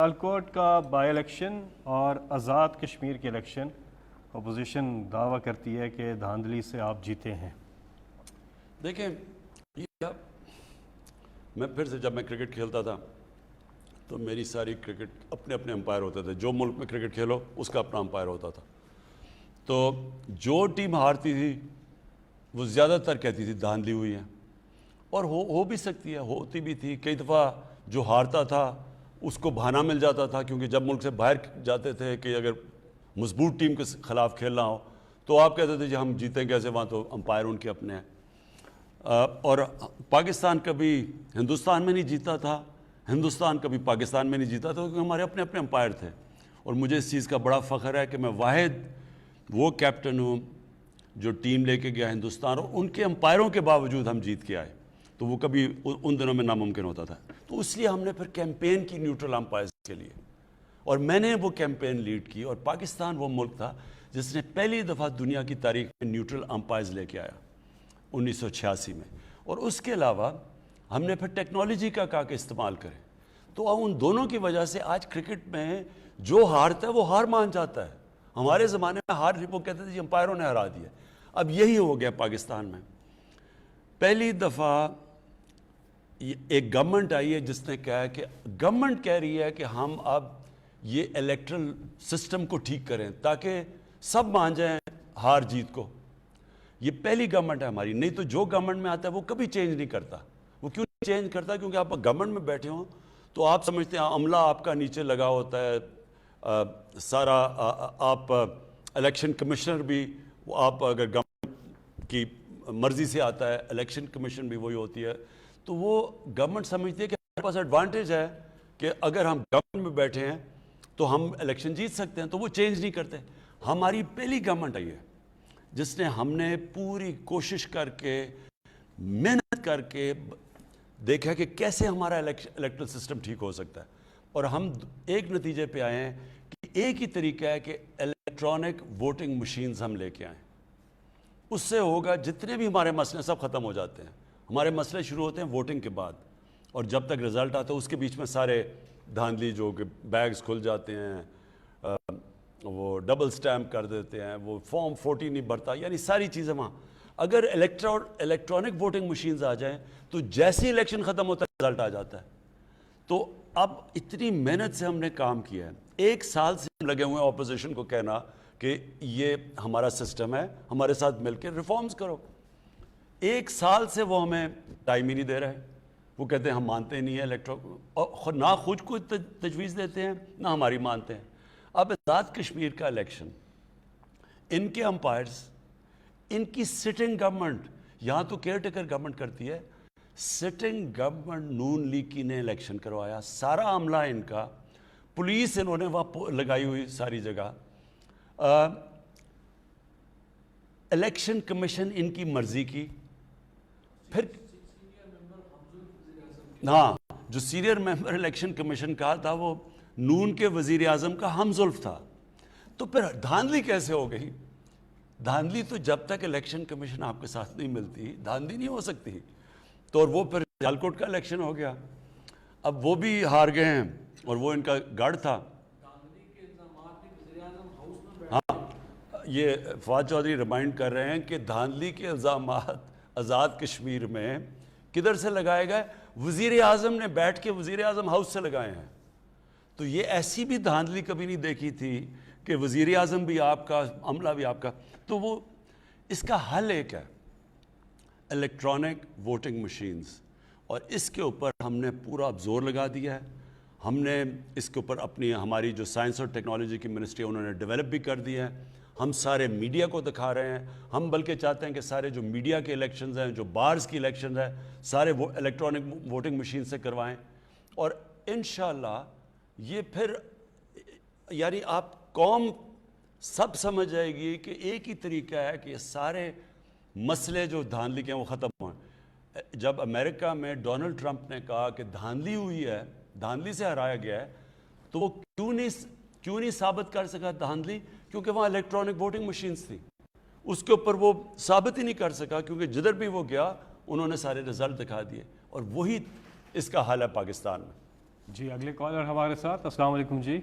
سیالکوٹ کا by election اور آزاد کشمیر کے الیکشن، اپوزیشن دعویٰ کرتی ہے کہ دھاندلی سے آپ جیتے ہیں۔ دیکھیں، میں پھر سے جب میں کرکٹ کھیلتا تھا تو میری ساری کرکٹ اپنے اپنے امپائر ہوتے تھے، جو ملک میں کرکٹ کھیلو اس کا اپنا امپائر ہوتا تھا۔ تو جو ٹیم ہارتی تھی وہ زیادہ تر کہتی تھی دھاندلی ہوئی ہے، اور ہو بھی سکتی ہے، ہوتی بھی تھی۔ کئی دفعہ جو ہارتا تھا اس کو بہانہ مل جاتا تھا، کیونکہ جب ملک سے باہر جاتے تھے کہ اگر مضبوط ٹیم کے خلاف کھیلنا ہو تو آپ کہتے تھے جی ہم جیتیں کیسے، وہاں تو امپائر ان کے اپنے ہیں۔ اور پاکستان کبھی ہندوستان میں نہیں جیتا تھا، ہندوستان کبھی پاکستان میں نہیں جیتا تھا، کیونکہ ہمارے اپنے اپنے امپائر تھے۔ اور مجھے اس چیز کا بڑا فخر ہے کہ میں واحد وہ کیپٹن ہوں جو ٹیم لے کے گیا ہندوستان، اور ان کے امپائروں کے باوجود ہم جیت کے آئے۔ تو وہ کبھی ان دنوں میں ناممکن ہوتا تھا، تو اس لیے ہم نے پھر کیمپین کی نیوٹرل امپائرز کے لیے، اور میں نے وہ کیمپین لیڈ کی۔ اور پاکستان وہ ملک تھا جس نے پہلی دفعہ دنیا کی تاریخ میں نیوٹرل امپائرز لے کے آیا 1986 میں۔ اور اس کے علاوہ ہم نے پھر ٹیکنالوجی کا کہا کہ استعمال کریں۔ تو ان دونوں کی وجہ سے آج کرکٹ میں جو ہارتا ہے وہ ہار مان جاتا ہے۔ ہمارے زمانے میں ہار وہ کہتے تھے جی امپائروں نے ہرا دیا، اب یہی ہو گیا پاکستان میں۔ پہلی دفعہ ایک گورنمنٹ آئی ہے جس نے کہا کہ گورنمنٹ کہہ رہی ہے کہ ہم اب یہ الیکٹرل سسٹم کو ٹھیک کریں تاکہ سب مان جائیں ہار جیت کو۔ یہ پہلی گورنمنٹ ہے ہماری، نہیں تو جو گورنمنٹ میں آتا ہے وہ کبھی چینج نہیں کرتا۔ وہ کیوں نہیں چینج کرتا؟ کیونکہ آپ گورنمنٹ میں بیٹھے ہوں تو آپ سمجھتے ہیں عملہ آپ کا نیچے لگا ہوتا ہے، سارا آپ الیکشن کمشنر بھی، آپ اگر گورنمنٹ کی مرضی سے آتا ہے الیکشن کمیشن بھی وہی ہوتی ہے، تو وہ گورنمنٹ سمجھتی ہے کہ ہمارے پاس ایڈوانٹیج ہے کہ اگر ہم گورنمنٹ میں بیٹھے ہیں تو ہم الیکشن جیت سکتے ہیں، تو وہ چینج نہیں کرتے۔ ہماری پہلی گورنمنٹ آئی ہے جس نے ہم نے پوری کوشش کر کے محنت کر کے دیکھا کہ کیسے ہمارا الیکٹرل سسٹم ٹھیک ہو سکتا ہے، اور ہم ایک نتیجے پہ آئے ہیں کہ ایک ہی طریقہ ہے کہ الیکٹرانک ووٹنگ مشینز ہم لے کے آئیں۔ اس سے ہوگا جتنے بھی ہمارے مسئلے سب ختم ہو جاتے ہیں۔ ہمارے مسئلے شروع ہوتے ہیں ووٹنگ کے بعد، اور جب تک رزلٹ آتا ہے اس کے بیچ میں سارے دھاندلی، جو کہ بیگز کھل جاتے ہیں، وہ ڈبل سٹیمپ کر دیتے ہیں، وہ فارم 40 نہیں بھرتا، یعنی ساری چیزیں وہاں۔ اگر الیکٹرانک ووٹنگ مشینز آ جائیں تو جیسے الیکشن ختم ہوتا ہے رزلٹ آ جاتا ہے۔ تو اب اتنی محنت سے ہم نے کام کیا ہے، 1 سال سے ہم لگے ہوئے ہیں اپوزیشن کو کہنا کہ یہ ہمارا سسٹم ہے، ہمارے ساتھ مل کے ریفارمز کرو۔ 1 سال سے وہ ہمیں ٹائم ہی نہیں دے رہے۔ وہ کہتے ہیں ہم مانتے نہیں ہیں اور نہ خود کو تجویز دیتے ہیں نہ ہماری مانتے ہیں۔ اب آزاد کشمیر کا الیکشن، ان کے امپائرز، ان کی سٹنگ گورنمنٹ، یہاں تو کیئر ٹیکر گورنمنٹ کرتی ہے، سٹنگ گورنمنٹ نون لیگ کی نے الیکشن کروایا، سارا عملہ ان کا، پولیس انہوں نے وہاں لگائی ہوئی ساری جگہ، الیکشن کمیشن ان کی مرضی کی۔ پھر ہاں، جو سینئر ممبر الیکشن کمیشن کا تھا وہ نون کے وزیر اعظم کا ہم زلف تھا۔ تو پھر دھاندلی کیسے ہو گئی؟ دھاندلی تو جب تک الیکشن کمیشن آپ کے ساتھ نہیں ملتی دھاندلی نہیں ہو سکتی۔ تو اور وہ پھر سیالکوٹ کا الیکشن ہو گیا، اب وہ بھی ہار گئے ہیں، اور وہ ان کا گڑھ تھا۔ ہاں، یہ فواد چودھری ریمائنڈ کر رہے ہیں کہ دھاندلی کے الزامات آزاد کشمیر میں کدھر سے لگائے گئے؟ وزیر اعظم نے بیٹھ کے وزیر اعظم ہاؤس سے لگائے ہیں۔ تو یہ ایسی بھی دھاندلی کبھی نہیں دیکھی تھی کہ وزیر اعظم بھی آپ کا، عملہ بھی آپ کا۔ تو وہ اس کا حل ایک ہے، الیکٹرانک ووٹنگ مشینز، اور اس کے اوپر ہم نے پورا زور لگا دیا ہے۔ ہم نے اس کے اوپر ہماری جو سائنس اور ٹیکنالوجی کی منسٹری انہوں نے ڈیولپ بھی کر دی ہے۔ ہم سارے میڈیا کو دکھا رہے ہیں، ہم بلکہ چاہتے ہیں کہ سارے جو میڈیا کے الیکشنز ہیں، جو بارز کی الیکشنز ہیں، سارے وہ الیکٹرانک ووٹنگ مشین سے کروائیں۔ اور انشاءاللہ یہ پھر یعنی آپ قوم سب سمجھ جائے گی کہ ایک ہی طریقہ ہے کہ یہ سارے مسئلے جو دھاندلی کے ہیں وہ ختم ہوئیں۔ جب امریکہ میں ڈونلڈ ٹرمپ نے کہا کہ دھاندلی ہوئی ہے، دھاندلی سے ہرایا گیا ہے، تو وہ کیوں نہیں ثابت کر سکا دھاندلی؟ کیونکہ وہاں الیکٹرانک ووٹنگ مشینز تھی، اس کے اوپر وہ ثابت ہی نہیں کر سکا، کیونکہ جدھر بھی وہ گیا انہوں نے سارے رزلٹ دکھا دیے۔ اور وہی اس کا حال ہے پاکستان میں۔ جی اگلے کالر ہمارے ساتھ. السلام علیکم جی.